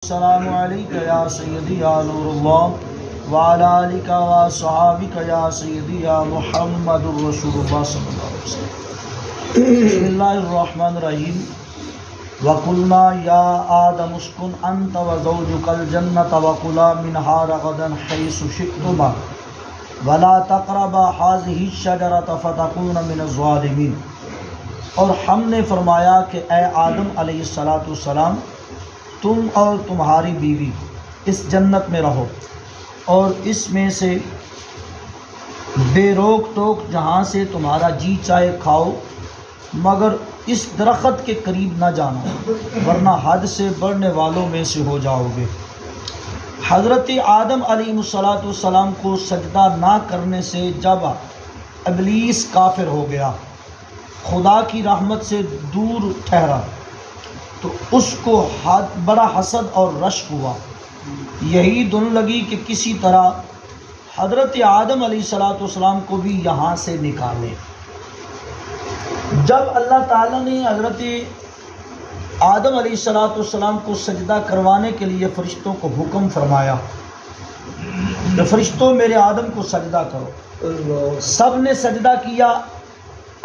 السلام علیکم یا سیدی یا نور اللہ وعلی آلک و صحابک یا سیدی یا محمد الرسول اللہ صلی اللہ علیہ وسلم۔ بسم اللہ الرحمن الرحیم۔ وَقُلْنَا يَا آدَمُ اسْكُنْ أَنْتَ وَزَوْجُكَ الْجَنَّةَ وَكُلَا مِنْهَا رَغَدًا حَيْثُ شِئْتُمَا وَلَا تَقْرَبَا هَٰذِهِ الشَّجَرَةَ فَتَكُونَ مِنَ الظَّالِمِينَ۔ اور ہم نے فرمایا کہ اے آدم علیہ السلام، تم اور تمہاری بیوی اس جنت میں رہو اور اس میں سے بے روک ٹوک جہاں سے تمہارا جی چاہے کھاؤ، مگر اس درخت کے قریب نہ جانا ورنہ حد سے بڑھنے والوں میں سے ہو جاؤ گے۔ حضرت آدم علیہ السلام کو سجدہ نہ کرنے سے جب ابلیس کافر ہو گیا، خدا کی رحمت سے دور ٹھہرا، تو اس کو بڑا حسد اور رشک ہوا۔ یہی دن لگی کہ کسی طرح حضرت آدم علیہ السلام کو بھی یہاں سے نکالے۔ جب اللہ تعالیٰ نے حضرت آدم علیہ السلام کو سجدہ کروانے کے لیے فرشتوں کو حکم فرمایا کہ فرشتوں میرے آدم کو سجدہ کرو، سب نے سجدہ کیا،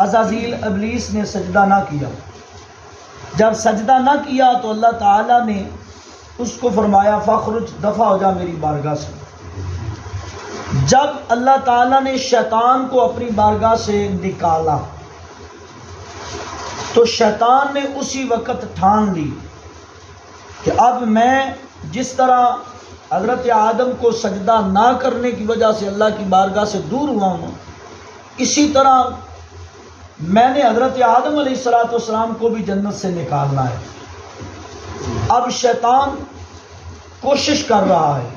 عزازیل ابلیس نے سجدہ نہ کیا۔ جب سجدہ نہ کیا تو اللہ تعالیٰ نے اس کو فرمایا فخرج، دفع ہو جا میری بارگاہ سے۔ جب اللہ تعالیٰ نے شیطان کو اپنی بارگاہ سے نکالا تو شیطان نے اسی وقت ٹھان لی کہ اب میں جس طرح حضرت آدم کو سجدہ نہ کرنے کی وجہ سے اللہ کی بارگاہ سے دور ہوا ہوں، اسی طرح میں نے حضرت آدم علیہ السلام کو بھی جنت سے نکالنا ہے۔ اب شیطان کوشش کر رہا ہے،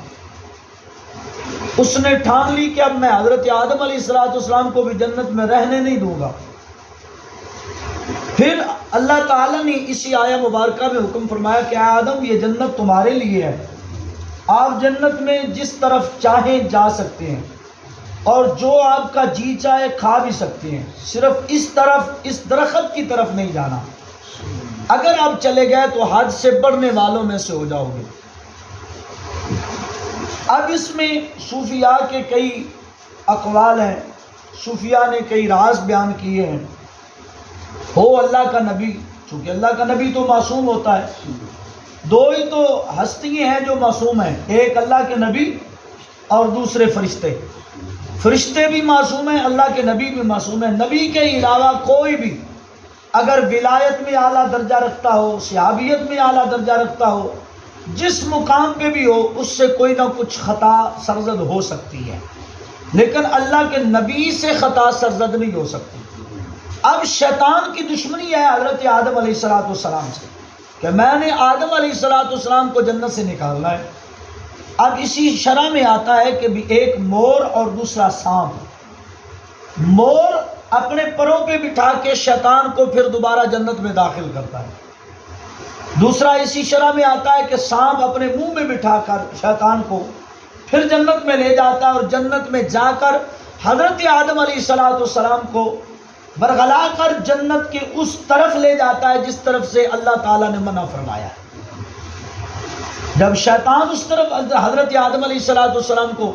اس نے ٹھان لی کہ اب میں حضرت آدم علیہ السلام کو بھی جنت میں رہنے نہیں دوں گا۔ پھر اللہ تعالیٰ نے اسی آیہ مبارکہ میں حکم فرمایا کہ اے آدم، یہ جنت تمہارے لیے ہے، آپ جنت میں جس طرف چاہیں جا سکتے ہیں اور جو آپ کا جی چاہے کھا بھی سکتے ہیں، صرف اس طرف، اس درخت کی طرف نہیں جانا۔ اگر آپ چلے گئے تو حد سے بڑھنے والوں میں سے ہو جاؤ گے۔ اب اس میں صوفیاء کے کئی اقوال ہیں، صوفیاء نے کئی راز بیان کیے ہیں۔ ہو اللہ کا نبی، چونکہ اللہ کا نبی تو معصوم ہوتا ہے، دو ہی تو ہستیاں ہیں جو معصوم ہیں، ایک اللہ کے نبی اور دوسرے فرشتے۔ فرشتے بھی معصوم ہیں، اللہ کے نبی بھی معصوم ہیں۔ نبی کے علاوہ کوئی بھی اگر ولایت میں اعلیٰ درجہ رکھتا ہو، صحابیت میں اعلیٰ درجہ رکھتا ہو، جس مقام پہ بھی ہو، اس سے کوئی نہ کچھ خطا سرزد ہو سکتی ہے، لیکن اللہ کے نبی سے خطا سرزد نہیں ہو سکتی۔ اب شیطان کی دشمنی ہے حضرت آدم علیہ السلام سے کہ میں نے آدم علیہ السلام کو جنت سے نکالنا ہے۔ اب اسی شرح میں آتا ہے کہ بھی ایک مور اور دوسرا سانپ۔ مور اپنے پروں پہ بٹھا کے شیطان کو پھر دوبارہ جنت میں داخل کرتا ہے۔ دوسرا اسی شرح میں آتا ہے کہ سانپ اپنے منہ میں بٹھا کر شیطان کو پھر جنت میں لے جاتا ہے اور جنت میں جا کر حضرت آدم علیہ السلام کو برگلا کر جنت کے اس طرف لے جاتا ہے جس طرف سے اللہ تعالیٰ نے منع فرمایا ہے۔ جب شیطان اس طرف حضرت آدم علیہ السلام کو،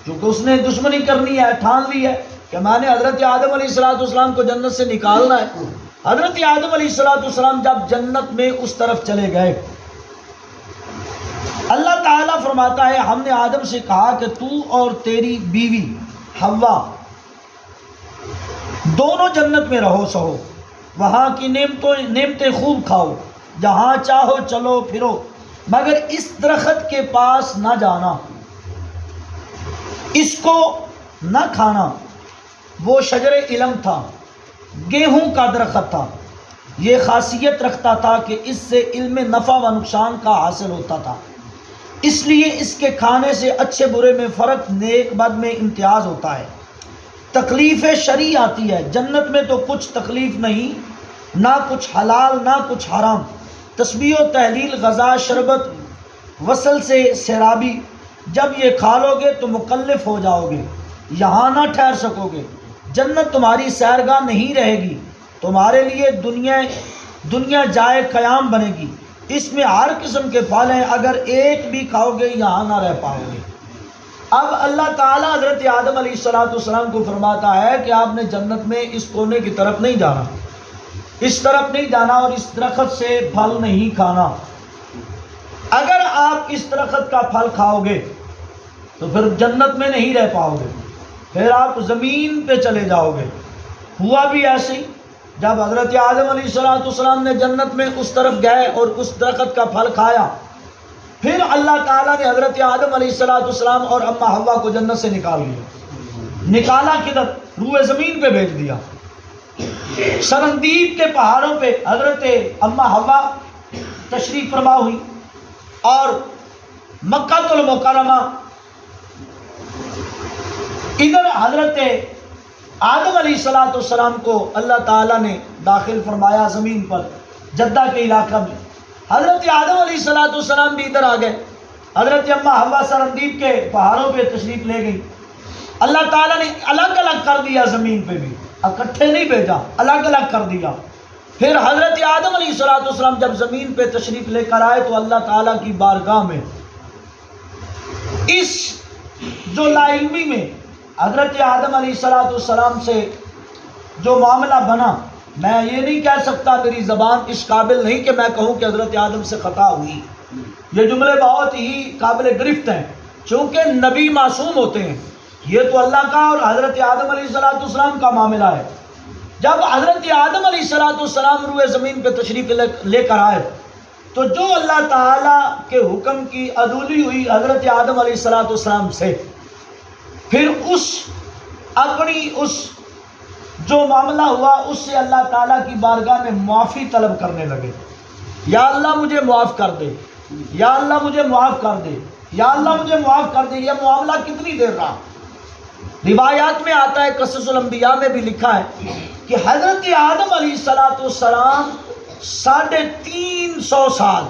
چونکہ اس نے دشمنی کرنی ہے، ٹھان لی ہے کہ میں نے حضرت آدم علیہ السلام کو جنت سے نکالنا ہے، حضرت آدم علیہ السلام جب جنت میں اس طرف چلے گئے، اللہ تعالیٰ فرماتا ہے ہم نے آدم سے کہا کہ تو اور تیری بیوی حوا دونوں جنت میں رہو سہو، وہاں کی نعمتیں خوب کھاؤ، جہاں چاہو چلو پھرو، مگر اس درخت کے پاس نہ جانا، اس کو نہ کھانا۔ وہ شجر علم تھا، گیہوں کا درخت تھا، یہ خاصیت رکھتا تھا کہ اس سے علم نفع و نقصان کا حاصل ہوتا تھا، اس لیے اس کے کھانے سے اچھے برے میں فرق، نیک بد میں امتیاز ہوتا ہے، تکلیف شرعی آتی ہے۔ جنت میں تو کچھ تکلیف نہیں، نہ کچھ حلال نہ کچھ حرام، تسبیح و تحلیل، غذا، شربت، وصل سے سیرابی، جب یہ کھا لو گے تو مکلف ہو جاؤ گے، یہاں نہ ٹھہر سکو گے۔ جنت تمہاری سیرگاہ نہیں رہے گی، تمہارے لیے دنیا جائے قیام بنے گی، اس میں ہر قسم کے پھل ہیں، اگر ایک بھی کھاؤ گے یہاں نہ رہ پاؤ گے۔ اب اللہ تعالیٰ حضرت آدم علیہ السلام کو فرماتا ہے کہ آپ نے جنت میں اس کونے کی طرف نہیں جانا، اس طرف نہیں جانا اور اس درخت سے پھل نہیں کھانا۔ اگر آپ اس درخت کا پھل کھاؤ گے تو پھر جنت میں نہیں رہ پاؤ گے، پھر آپ زمین پہ چلے جاؤ گے۔ ہوا بھی ایسے ہی، جب حضرت آدم علیہ السلام نے جنت میں اس طرف گئے اور اس درخت کا پھل کھایا، پھر اللہ تعالیٰ نے حضرت آدم علیہ السلام اور اما حوا کو جنت سے نکال لیا۔ نکالا کدھر؟ روئے زمین پہ بھیج دیا۔ سرندیب کے پہاڑوں پہ حضرت اما حوا تشریف فرما ہوئی اور مکہ المکرمہ ادھر حضرت آدم علیہ السلام کو اللہ تعالیٰ نے داخل فرمایا زمین پر جدہ کے علاقہ میں۔ حضرت آدم علیہ السلام بھی ادھر آ گئے، حضرت اما حوا سرندیب کے پہاڑوں پہ تشریف لے گئی۔ اللہ تعالیٰ نے الگ الگ کر دیا، زمین پہ بھی اکٹھے نہیں بھیجا، الگ الگ کر دیا۔ پھر حضرت آدم علیہ السلام جب زمین پہ تشریف لے کر آئے تو اللہ تعالیٰ کی بارگاہ میں اس جو لا علمی میں حضرت آدم علیہ السلام سے جو معاملہ بنا، میں یہ نہیں کہہ سکتا، میری زبان اس قابل نہیں کہ میں کہوں کہ حضرت آدم سے خطا ہوئی۔ یہ جملے بہت ہی قابل گرفت ہیں، چونکہ نبی معصوم ہوتے ہیں، یہ تو اللہ کا اور حضرت آدم علیہ السلام کا معاملہ ہے۔ جب حضرت آدم علیہ السلام روئے زمین پہ تشریف لے کر آئے تو جو اللہ تعالیٰ کے حکم کی عدولی ہوئی حضرت آدم علیہ السلام سے، پھر اپنی جو معاملہ ہوا اس سے اللہ تعالیٰ کی بارگاہ میں معافی طلب کرنے لگے۔ یا اللہ مجھے معاف کر دے، یا اللہ مجھے معاف کر دے، یا اللہ مجھے معاف کر دے۔ یہ معاملہ کتنی دیر رہا؟ روایات میں آتا ہے، قصص الانبیاء میں بھی لکھا ہے کہ حضرت آدم علیہ السلام 350 سال،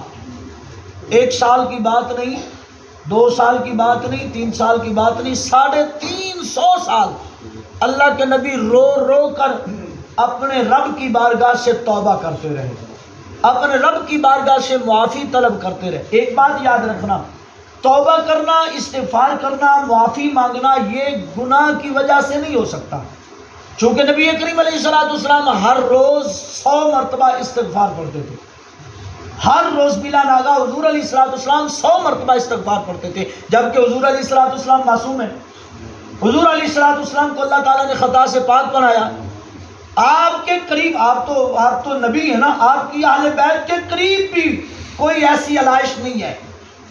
1 سال کی بات نہیں، 2 سال کی بات نہیں، 3 سال کی بات نہیں، 350 سال اللہ کے نبی رو رو کر اپنے رب کی بارگاہ سے توبہ کرتے رہے، اپنے رب کی بارگاہ سے معافی طلب کرتے رہے۔ ایک بات یاد رکھنا، توبہ کرنا، استغفار کرنا، معافی مانگنا یہ گناہ کی وجہ سے نہیں ہو سکتا، چونکہ نبی کریم علیہ السلام ہر روز 100 مرتبہ استغفار کرتے تھے، ہر روز بلا ناغہ حضور علیہ السلام 100 مرتبہ استغفار کرتے تھے، جبکہ حضور علیہ السلام معصوم ہیں۔ حضور علیہ السلام کو اللہ تعالیٰ نے خطا سے پاک بنایا۔ آپ کے قریب، آپ تو نبی ہیں نا، آپ کی اہل بیت کے قریب بھی کوئی ایسی علائش نہیں ہے۔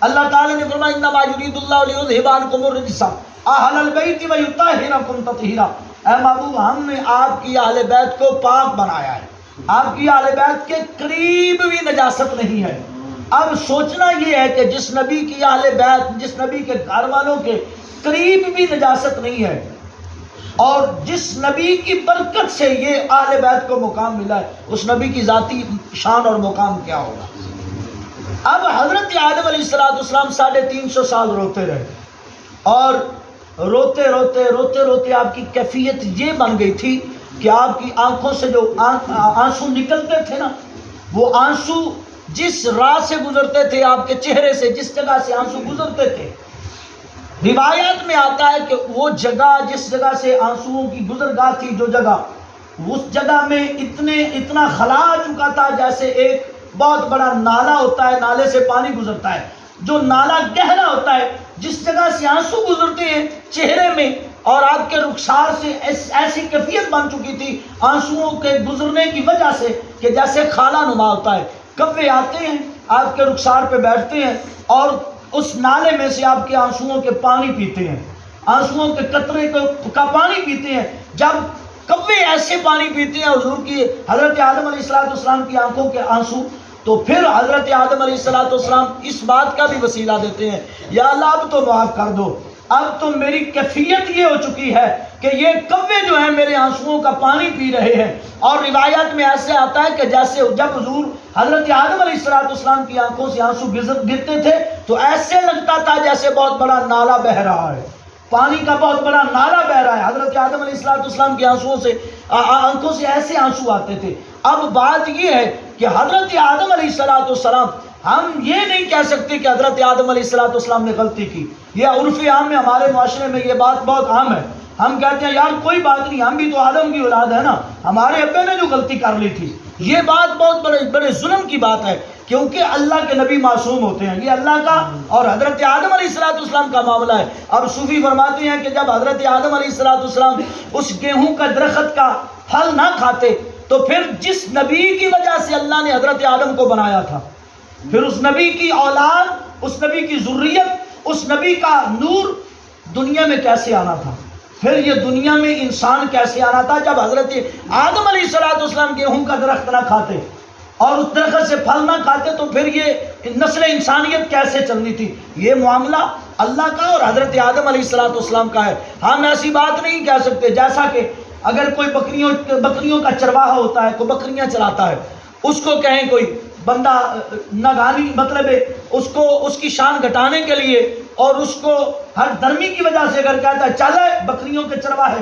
اللہ تعالیٰ نے فرمایا انما یرید اللہ لیذھب عنکم الرجس اہل البیت ویطہرکم تطہیرا۔ اے محبوب، ہم نے آپ کی اہل بیت کو پاک بنایا ہے، آپ کی اہل بیت کے قریب بھی نجاست نہیں ہے۔ اب سوچنا یہ ہے کہ جس نبی کی اہل بیت، جس نبی کے گھر والوں کے قریب بھی نجاست نہیں ہے، اور جس نبی کی برکت سے یہ اہل بیت کو مقام ملا ہے، اس نبی کی ذاتی شان اور مقام کیا ہوگا۔ اب حضرت آدم علیہ السلام 350 سال روتے رہے، اور روتے روتے آپ کی کیفیت یہ بن گئی تھی کہ آپ کی آنکھوں سے جو آنسو نکلتے تھے نا، وہ آنسو جس راہ سے گزرتے تھے، آپ کے چہرے سے جس جگہ سے آنسو گزرتے تھے، روایات میں آتا ہے کہ وہ جگہ، جس جگہ سے آنسوؤں کی گزرگاہ تھی، جو جگہ، اس جگہ میں اتنا خلا آ چکا تھا جیسے ایک بہت بڑا نالا ہوتا ہے، نالے سے پانی گزرتا ہے، جو نالا گہرا ہوتا ہے، جس جگہ سے آنسو گزرتے ہیں چہرے میں، اور آپ کے رخسار سے ایسی کیفیت بن چکی تھی آنسوؤں کے گزرنے کی وجہ سے کہ جیسے خالہ نما ہوتا ہے۔ کوے آتے ہیں، آپ کے رخسار پہ بیٹھتے ہیں اور اس نالے میں سے آپ کے آنسوؤں کے پانی پیتے ہیں، آنسوؤں کے قطرے کا پانی پیتے ہیں۔ جب کوے ایسے پانی پیتے ہیں حضور کی، حضرت آدم علیہ السلام کی آنکھوں کے آنسو، تو پھر حضرت آدم علیہ السلام اس بات کا بھی وسیلہ دیتے ہیں، یا اللہ اب تو معاف کر دو، اب تو میری کیفیت یہ ہو چکی ہے کہ یہ کوے جو ہیں میرے آنسوؤں کا پانی پی رہے ہیں۔ اور روایت میں ایسے آتا ہے کہ جیسے جب حضور حضرت آدم علیہ السلام کی آنکھوں سے آنسو گرتے تھے تو ایسے لگتا تھا جیسے بہت بڑا نالا بہ رہا ہے، پانی کا بہت بڑا نالا بہ رہا ہے۔ حضرت آدم علیہ السلام کی آنکھوں سے ایسے آنسو آتے تھے۔ اب بات یہ ہے کہ حضرت آدم علیہ السلام ہم یہ نہیں کہہ سکتے کہ حضرت آدم علیہ السلام نے غلطی کی. یہ عرف عام میں ہمارے معاشرے میں یہ بات بہت عام ہے. ہم کہتے ہیں یار کوئی بات نہیں, ہم بھی تو آدم کی اولاد ہے نا, ہمارے ابے نے جو غلطی کر لی تھی. یہ بات بہت بڑے ظلم کی بات ہے, کیونکہ اللہ کے نبی معصوم ہوتے ہیں. یہ اللہ کا اور حضرت آدم علیہ السلام کا معاملہ ہے. اب صوفی فرماتے ہیں کہ جب حضرت آدم علیہ السلام اس گیہوں کا درخت کا پھل نہ کھاتے تو پھر جس نبی کی وجہ سے اللہ نے حضرت آدم کو بنایا تھا, پھر اس نبی کی اولاد, اس نبی کی ذریت, اس نبی کا نور دنیا میں کیسے آنا تھا؟ پھر یہ دنیا میں انسان کیسے آنا تھا جب حضرت آدم علیہ السلام گیہوں کا درخت نہ کھاتے اور اس درخت سے پھل نہ کھاتے تو پھر یہ نسل انسانیت کیسے چلنی تھی؟ یہ معاملہ اللہ کا اور حضرت آدم علیہ السلام کا ہے. ہم ایسی بات نہیں کہہ سکتے جیسا کہ اگر کوئی بکریوں کا چرواہا ہوتا ہے, کوئی بکریاں چلاتا ہے, اس کو کہیں کوئی بندہ ناگانی مطلب ہے اس کی شان گھٹانے کے لیے اور اس کو ہر دھرمی کی وجہ سے اگر کہتا ہے چلے بکریوں کے چرواہے,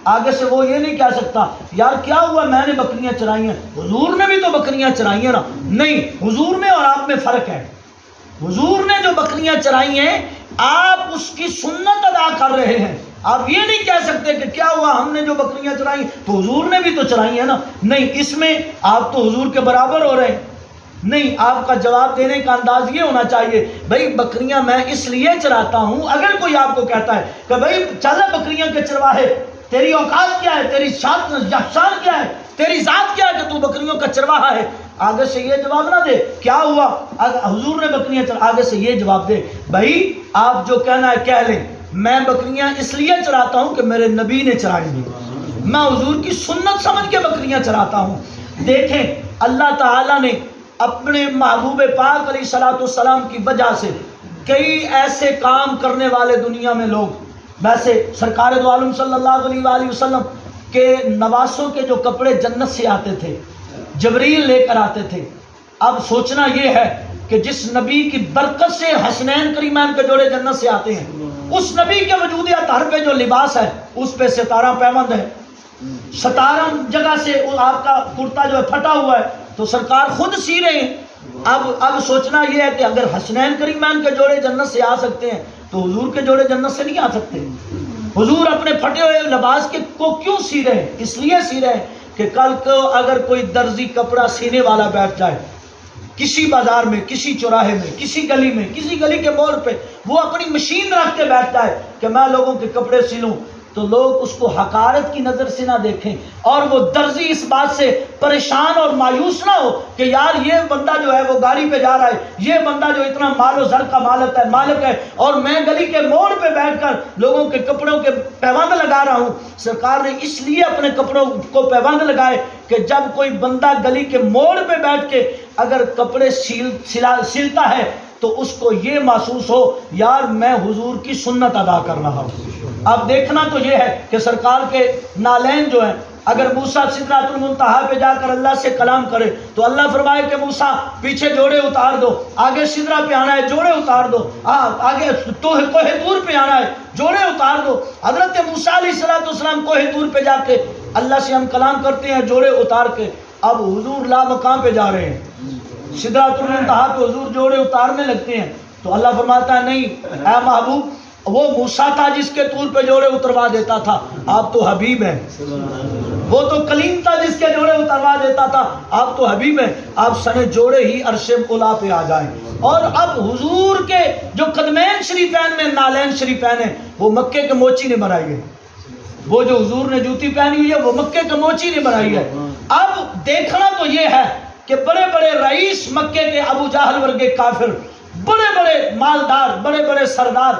آگے سے وہ یہ نہیں کہہ سکتا یار کیا ہوا میں نے بکریاں چرائی ہیں, حضور نے بھی تو بکریاں چرائی ہیں نا. نہیں, حضور میں اور آپ میں فرق ہے. حضور نے جو بکریاں چرائی ہیں آپ اس کی سنت ادا کر رہے ہیں. آپ یہ نہیں کہہ سکتے کہ کیا ہوا ہم نے جو بکریاں چرائی تو حضور نے بھی تو چرائی ہیں نا. نہیں, اس میں آپ تو حضور کے برابر ہو رہے ہیں. نہیں, آپ کا جواب دینے کا انداز یہ ہونا چاہیے بھائی بکریاں میں اس لیے چراتا ہوں. اگر کوئی آپ کو کہتا ہے کہ بھائی چل بکریاں کے چرواہے, تیری اوقات کیا ہے, تیری شان کیا ہے, تیری ذات کیا ہے کہ تو بکریوں کا چرواہا ہے, آگے سے یہ جواب نہ دے کیا ہوا حضور نے بکریاں آگے سے یہ جواب دے بھائی آپ جو کہنا ہے کہہ لیں, میں بکریاں اس لیے چراتا ہوں کہ میرے نبی نے چرائی ہیں, میں حضور کی سنت سمجھ کے بکریاں چراتا ہوں. دیکھیں اللہ تعالیٰ نے اپنے محبوب پاک علیہ السلام کی وجہ سے کئی ایسے کام کرنے والے دنیا میں لوگ, ویسے سرکار دو عالم صلی اللہ علیہ وآلہ وسلم کے نواسوں کے جو کپڑے جنت سے آتے تھے جبریل لے کر آتے تھے. اب سوچنا یہ ہے کہ جس نبی کی برکت سے حسنین کریمین کے جوڑے جنت سے آتے ہیں, اس نبی کے وجود اطہر پہ جو لباس ہے اس پہ ستارہ پیوند ہے. ستارہ جگہ سے آپ کا کرتا جو ہے پھٹا ہوا ہے تو سرکار خود سی رہے ہیں. اب سوچنا یہ ہے کہ اگر حسنین کریمین کے جوڑے جنت سے آ سکتے ہیں تو حضور کے جوڑے جنت سے نہیں آ سکتے. حضور اپنے پھٹے ہوئے لباس کو کیوں سی رہے ہیں؟ اس لیے سی رہے ہیں کہ کل کو اگر کوئی درزی کپڑا سینے والا بیٹھ جائے کسی بازار میں, کسی چوراہے میں, کسی گلی کے موڑ پہ, وہ اپنی مشین رکھ کے بیٹھ جائے کہ میں لوگوں کے کپڑے سلوں, تو لوگ اس کو حقارت کی نظر سے نہ دیکھیں اور وہ درزی اس بات سے پریشان اور مایوس نہ ہو کہ یار یہ بندہ جو ہے وہ گاڑی پہ جا رہا ہے, یہ بندہ جو اتنا مال و زر کا مالک ہے اور میں گلی کے موڑ پہ بیٹھ کر لوگوں کے کپڑوں کے پیوند لگا رہا ہوں. سرکار نے اس لیے اپنے کپڑوں کو پیوند لگائے کہ جب کوئی بندہ گلی کے موڑ پہ بیٹھ کے اگر کپڑے سلتا ہے تو اس کو یہ محسوس ہو یار میں حضور کی سنت ادا کر رہا ہوں. اب دیکھنا تو یہ ہے کہ سرکار کے نالین جو ہیں, اگر موسیٰ سدرۃ المنتہا پہ جا کر اللہ سے کلام کرے تو اللہ فرمائے کہ موسیٰ پیچھے جوڑے اتار دو, آگے سدرہ پہ آنا ہے جوڑے اتار دو, آگے کوہ طور پہ آنا ہے جوڑے اتار دو. حضرت موسیٰ علیہ السلام کوہ طور پہ جا کے اللہ سے ہم کلام کرتے ہیں جوڑے اتار کے. اب حضور لا مقام پہ جا رہے ہیں, سدرۃ المنتہا پہ حضور جوڑے اتارنے لگتے ہیں تو اللہ فرماتا ہے نہیں اے محبوب, وہ موسیٰ تھا جس کے طور پہ جوڑے اتروا دیتا تھا, آپ تو حبیب ہیں. وہ تو کلیم تھا جس کے جوڑے اتروا دیتا تھا, آپ تو حبیب ہیں. آپ سنے جوڑے ہی عرش اولا پہ آ جائیں. اور اب حضور کے جو قدمین شریفین میں نالین شریفین ہیں وہ مکے کے موچی نے بنائی ہے. وہ جو حضور نے جوتی پہنی ہوئی ہے وہ مکے کے موچی نے بنائی ہے. اب دیکھنا تو یہ ہے کہ بڑے بڑے رئیس مکے کے ابو جہل ورگے کافر, بڑے بڑے مالدار, بڑے بڑے سردار,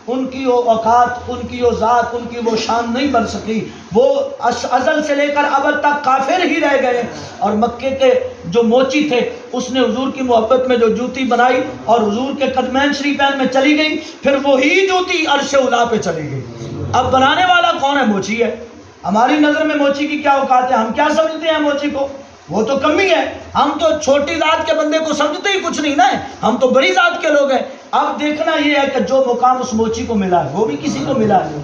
ان کی وہ اوقات, ان کی وہ ذات, ان کی وہ شان نہیں بن سکی. وہ ازل سے لے کر ابد تک کافر ہی رہ گئے. اور مکے کے جو موچی تھے اس نے حضور کی محبت میں جو جوتی بنائی اور حضور کے قدمین شریفین میں چلی گئی, پھر وہی جوتی عرش اولا پہ چلی گئی. اب بنانے والا کون ہے؟ موچی ہے. ہماری نظر میں موچی کی کیا اوقات ہے؟ ہم کیا سمجھتے ہیں موچی کو؟ وہ تو کمی ہے. ہم تو چھوٹی ذات کے بندے کو سمجھتے ہی کچھ نہیں نا, ہم تو بڑی ذات کے لوگ ہیں. اب دیکھنا یہ ہے کہ جو مقام اس موچی کو ملا ہے وہ بھی کسی کو ملا ہے.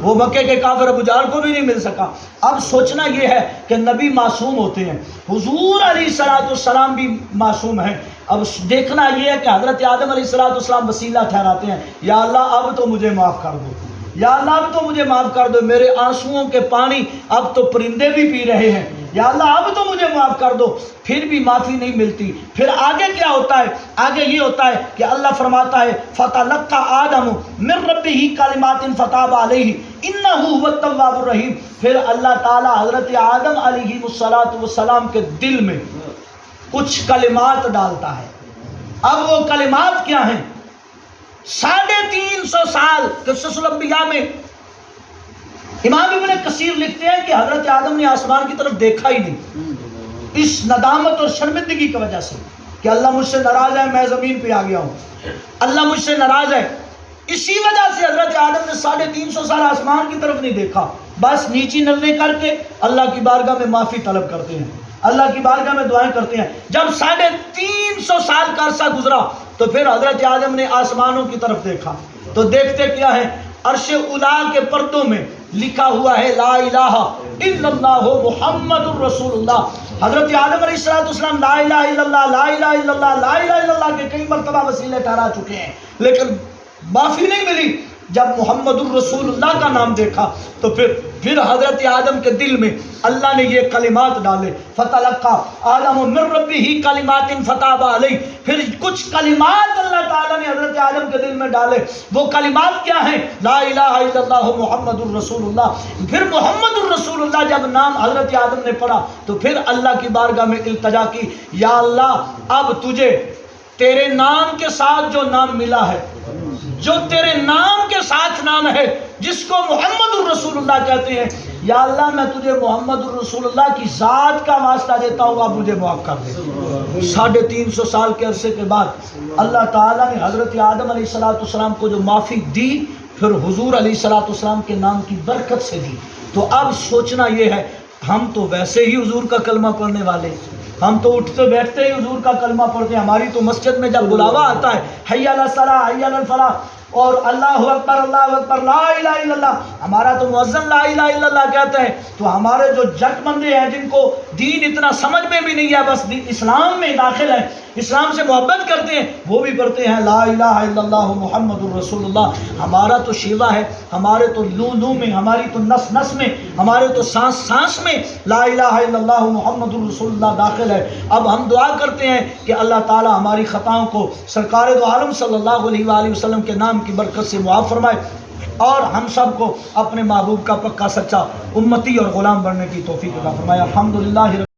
وہ مکے کے کافر ابو جہل کو بھی نہیں مل سکا۔ اب سوچنا یہ ہے کہ نبی معصوم ہوتے ہیں، حضور علیہ السلام بھی معصوم ہیں۔ اب دیکھنا یہ ہے کہ حضرت آدم علیہ السلام وسیلہ ٹھہراتے ہیں، یا اللہ اب تو مجھے معاف کر دو، یا اللہ اب تو مجھے معاف کر دو، میرے آنسوؤں کے پانی اب تو پرندے بھی پی رہے ہیں، یا اللہ اب تو مجھے معاف کر دو۔ پھر بھی معافی نہیں ملتی۔ پھر آگے کیا ہوتا ہے؟ آگے یہ ہوتا ہے کہ اللہ فرماتا ہے فَتَلَقَّى آدَمُ مِن رَبِّهِ كَلِمَاتٍ فَتَابَ عَلَيْهِ إِنَّهُ هُوَ التَّوَّابُ الرَّحِيمُ۔ پھر اللہ تعالیٰ حضرت آدم علیہ السلام کے دل میں کچھ کلمات ڈالتا ہے۔ اب وہ کلمات کیا ہیں؟ 350 سال قصص الانبیاء میں امام ابن کثیر لکھتے ہیں کہ حضرت آدم نے آسمان کی طرف دیکھا ہی نہیں، اس ندامت اور شرمندگی کی وجہ سے کہ اللہ مجھ سے ناراض ہے، میں زمین پہ آ گیا ہوں، اللہ مجھ سے ناراض ہے۔ اسی وجہ سے حضرت آدم نے 350 سال آسمان کی طرف نہیں دیکھا، بس نیچی نظریں کر کے اللہ کی بارگاہ میں معافی طلب کرتے ہیں، اللہ کی بارگاہ میں دعائیں کرتے ہیں۔ جب 350 سال کا عرصہ گزرا تو پھر حضرت آدم نے آسمانوں کی طرف دیکھا تو دیکھتے کیا ہے؟ عرش اولا کے پردوں میں لکھا ہوا ہے لا الہ الا اللہ محمد الرسول اللہ۔ حضرت آدم علیہ السلام لا الہ الا اللہ، لا الہ الا اللہ، لا الہ الا اللہ کے کئی مرتبہ وسیلے ٹھہرا چکے ہیں، لیکن معافی نہیں ملی۔ جب محمد الرسول اللہ کا نام دیکھا تو پھر حضرت آدم کے دل میں اللہ نے یہ کلمات ڈالے فَتَلَقَّى آدَمُ مِن رَبِّهِ كَلِمَاتٍ فَتَابَ عَلَيْهِ۔ پھر کچھ کلمات اللہ تعالیٰ نے حضرت آدم کے دل میں ڈالے۔ وہ کلمات کیا ہیں؟ لا الہ الا اللہ محمد الرسول اللہ۔ پھر محمد الرسول اللہ جب نام حضرت آدم نے پڑھا تو پھر اللہ کی بارگاہ میں التجا کی، یا اللہ اب تجھے تیرے نام کے ساتھ جو نام ملا ہے، جو تیرے نام کے ساتھ نام ہے، جس کو محمد الرسول اللہ کہتے ہیں، یا اللہ میں تجھے محمد الرسول اللہ کی ذات کا واسطہ دیتا ہوں، آپ مجھے معاف کر دے۔ 350 سال کے عرصے کے بعد اللہ تعالیٰ نے حضرت آدم علیہ السلام کو جو معافی دی، پھر حضور علیہ السلام کے نام کی برکت سے دی۔ تو اب سوچنا یہ ہے، ہم تو ویسے ہی حضور کا کلمہ پڑھنے والے، ہم تو اٹھتے بیٹھتے ہی حضور کا کلمہ پڑھتے ہیں۔ ہماری تو مسجد میں جب بلاوا آتا ہے حی علی الصلاۃ، حی علی الفلاح، اور اللہ اکبر لا الہ الا اللہ، ہمارا تو مؤذن لا الہ الا اللہ کہتے ہیں، تو ہمارے جو جٹ بندے ہیں جن کو دین اتنا سمجھ میں بھی نہیں ہے، بس اسلام میں داخل ہیں، اسلام سے محبت کرتے ہیں، وہ بھی پڑھتے ہیں لا الہ الا اللہ محمد الرسول اللہ۔ ہمارا تو شیوا ہے، ہمارے تو لو میں، ہماری تو نس نس میں، ہمارے تو سانس سانس میں لا الہ الا اللہ محمد الرسول اللہ داخل ہے۔ اب ہم دعا کرتے ہیں کہ اللہ تعالی ہماری خطاؤں کو سرکار دو عالم صلی اللہ علیہ وآلہ وسلم کے نام کی برکت سے معاف فرمائے، اور ہم سب کو اپنے محبوب کا پکا سچا امتی اور غلام بننے کی توفیق عطا فرمائے۔ الحمدللہ۔